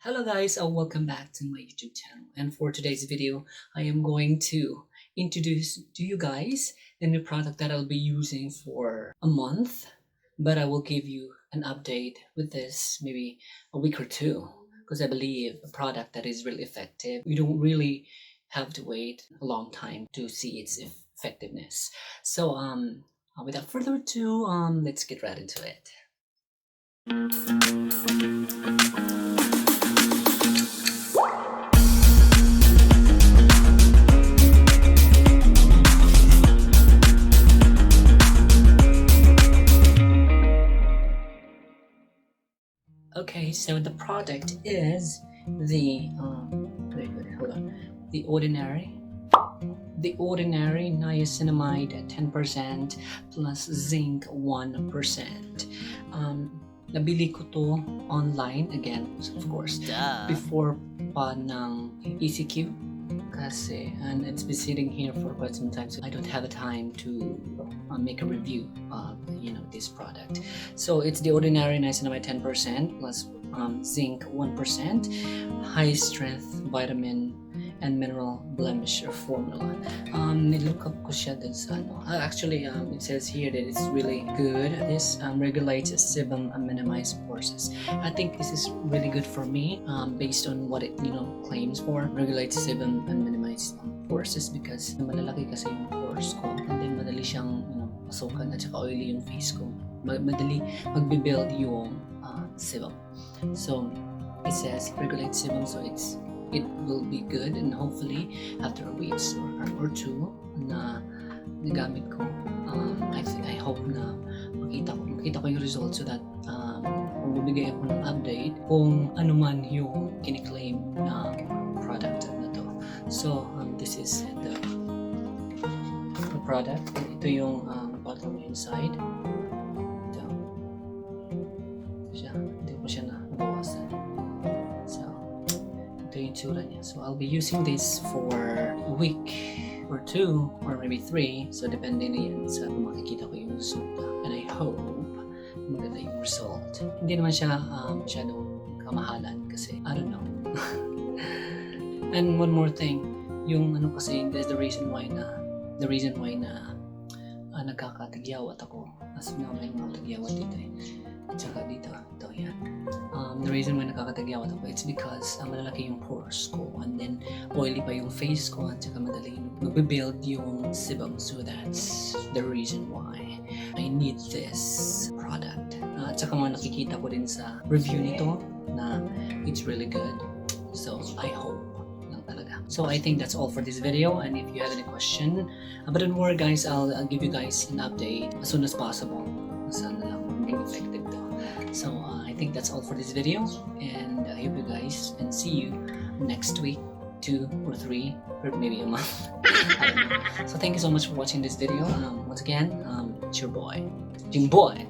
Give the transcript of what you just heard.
Hello guys, welcome back to my YouTube channel, and for today's video I am going to introduce to you guys the new product that I'll be using for a month, but I will give you an update with this maybe a week or two, because I believe a product that is really effective, you don't really have to wait a long time to see its effectiveness. So without further ado, let's get right into it. Okay, so the product is the the ordinary niacinamide 10% plus zinc 1%. Nabili ko to online again, of course, before pa ng ECQ kasi, and it's been sitting here for quite some time, so I don't have the time to make a review of this product. So it's the ordinary niacinamide 10% plus zinc 1%, high strength vitamin and mineral blemish formula. Nilook up ko siya dun sa actually it says here that it's really good. This regulates sebum and minimize pores. I think this is really good for me based on what it claims for. Regulates sebum and minimize pores because malalaki kasi yung pores ko, and then madali siyang pasukan at saka oily yung face ko. Madali magbe-build yung sebum. So it says regulate sebum, so it will be good, and hopefully after a week or two na nagamit ko, I hope na makita ko yung result, so that magbibigay ako ng update kung ano man yung kiniklaim na product na to. So this is the product. Ito yung bottle inside. Ito siya. Hindi ko siya nabawasan. So ito yung tsura niya. So I'll be using this for a week or two or maybe 3. So depende na yan sa makikita ko yung resulta. And I hope maganda yung result. Hindi naman siya masyadong kamahalan kasi I don't know. And one more thing, yung kasi there's the reason why na nagkakatagyawat ako. As na may mga tagyawat dito at saka dito, ito yan. The reason why nakakatagyawat ako, it's because malalaki yung pores ko, and then oily pa yung face ko, at saka madali magbe-build yung sebum. So that's the reason why I need this product. At saka mga nakikita ko din sa review nito na it's really good. So I hope talaga. So I think that's all for this video, and if you have any question, but don't worry guys, I'll give you guys an update as soon as possible. Sana lang maging effective to. So I think that's all for this video, and I hope you guys, and see you next week, 2 or 3 or maybe a month. I don't know. So thank you so much for watching this video. Once again, it's your boy, JimBoi.